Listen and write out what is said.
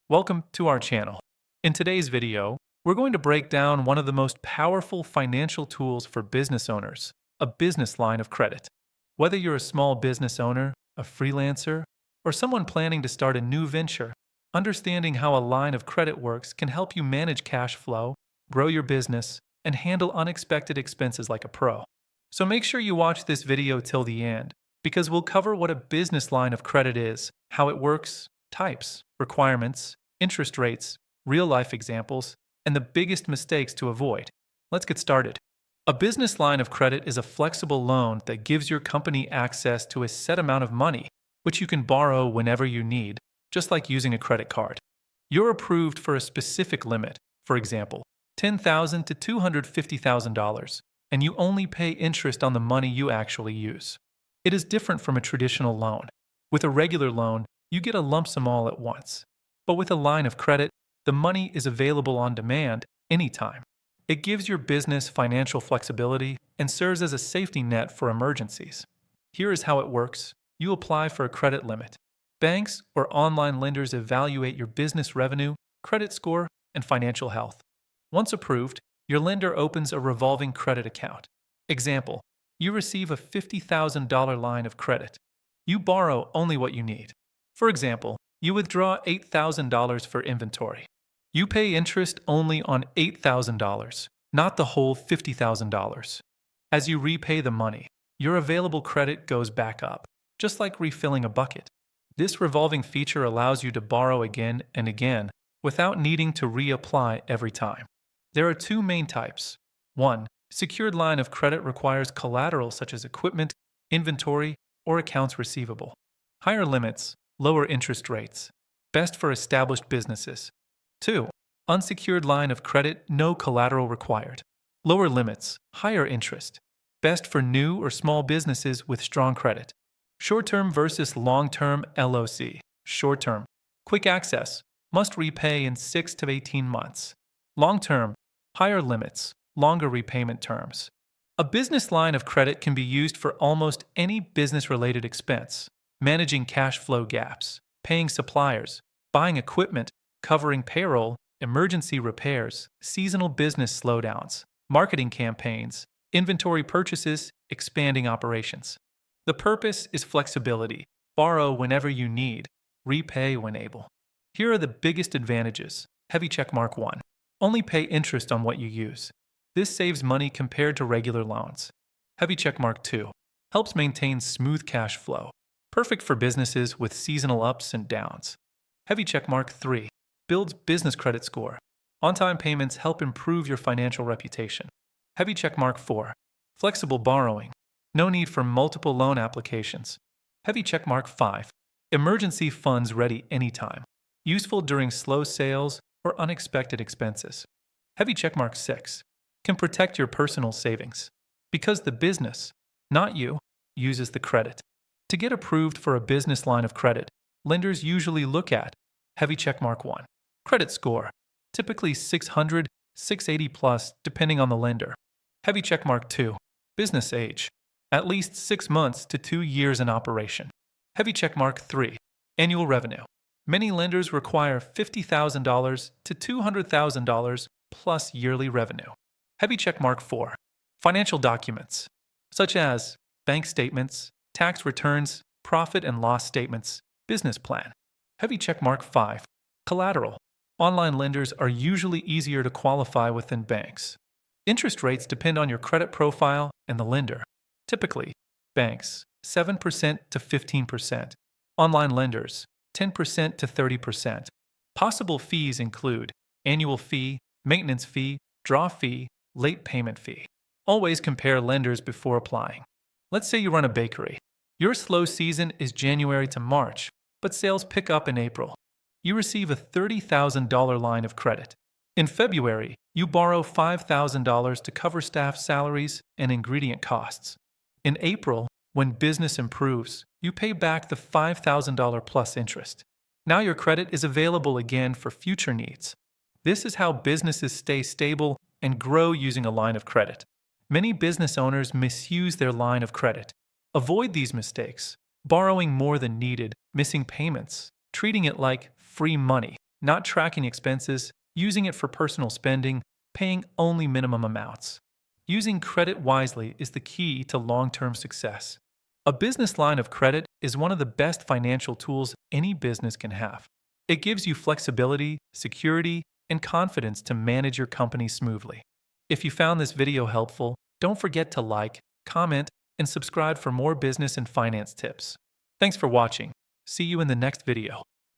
Welcome to our channel. In today's video, we're going to break down one of the most powerful financial tools for business owners, a business line of credit. Whether you're a small business owner, a freelancer, or someone planning to start a new venture, understanding how a line of credit works can help you manage cash flow, grow your business, and handle unexpected expenses like a pro. So make sure you watch this video till the end, because we'll cover what a business line of credit is, how it works, types, requirements, interest rates, real-life examples, and the biggest mistakes to avoid. Let's get started. A business line of credit is a flexible loan that gives your company access to a set amount of money, which you can borrow whenever you need, just like using a credit card. You're approved for a specific limit, for example, $10,000 to $250,000, and you only pay interest on the money you actually use. It is different from a traditional loan. With a regular loan, you get a lump sum all at once. But with a line of credit, the money is available on demand anytime. It gives your business financial flexibility and serves as a safety net for emergencies. Here is how it works. You apply for a credit limit. Banks or online lenders evaluate your business revenue, credit score, and financial health. Once approved, your lender opens a revolving credit account. Example, you receive a $50,000 line of credit. You borrow only what you need. For example, you withdraw $8,000 for inventory. You pay interest only on $8,000, not the whole $50,000. As you repay the money, your available credit goes back up, just like refilling a bucket. This revolving feature allows you to borrow again and again without needing to reapply every time. There are two main types. 1. Secured line of credit requires collateral such as equipment, inventory, or accounts receivable. Higher limits, lower interest rates. Best for established businesses. 2. Unsecured line of credit, no collateral required. Lower limits, higher interest. Best for new or small businesses with strong credit. Short-term versus long-term LOC. Short-term, quick access, must repay in 6 to 18 months. Long-term, higher limits, longer repayment terms. A business line of credit can be used for almost any business-related expense, managing cash flow gaps, paying suppliers, buying equipment, covering payroll, emergency repairs, seasonal business slowdowns, marketing campaigns, inventory purchases, expanding operations. The purpose is flexibility. Borrow whenever you need, repay when able. Here are the biggest advantages. Heavy checkmark 1. Only pay interest on what you use. This saves money compared to regular loans. Heavy checkmark 2. Helps maintain smooth cash flow. Perfect for businesses with seasonal ups and downs. Heavy checkmark 3. Builds business credit score. On-time payments help improve your financial reputation. Heavy checkmark 4. Flexible borrowing. No need for multiple loan applications. Heavy checkmark 5. Emergency funds ready anytime. Useful during slow sales or unexpected expenses. Heavy checkmark 6. Can protect your personal savings. Because the business, not you, uses the credit. To get approved for a business line of credit, lenders usually look at heavy checkmark 1. Credit score, typically 600, 680 plus, depending on the lender. Heavy checkmark 2. Business age, at least 6 months to 2 years in operation. Heavy checkmark 3. Annual revenue. Many lenders require $50,000 to $200,000 plus yearly revenue. Heavy checkmark 4. Financial documents, such as bank statements, tax returns, profit and loss statements, business plan. Heavy checkmark 5. Collateral. Online lenders are usually easier to qualify with than banks. Interest rates depend on your credit profile and the lender. Typically, banks 7% to 15%. Online lenders 10% to 30%. Possible fees include annual fee, maintenance fee, draw fee, late payment fee. Always compare lenders before applying. Let's say you run a bakery. Your slow season is January to March, but sales pick up in April. You receive a $30,000 line of credit. In February, you borrow $5,000 to cover staff salaries and ingredient costs. In April, when business improves, you pay back the $5,000 plus interest. Now your credit is available again for future needs. This is how businesses stay stable and grow using a line of credit. Many business owners misuse their line of credit. Avoid these mistakes. Borrowing more than needed, missing payments, treating it like free money. not tracking expenses, using it for personal spending, paying only minimum amounts. Using credit wisely is the key to long-term success. A business line of credit is one of the best financial tools any business can have. It gives you flexibility, security, and confidence to manage your company smoothly. If you found this video helpful, don't forget to like, comment, and subscribe for more business and finance tips. Thanks for watching. See you in the next video.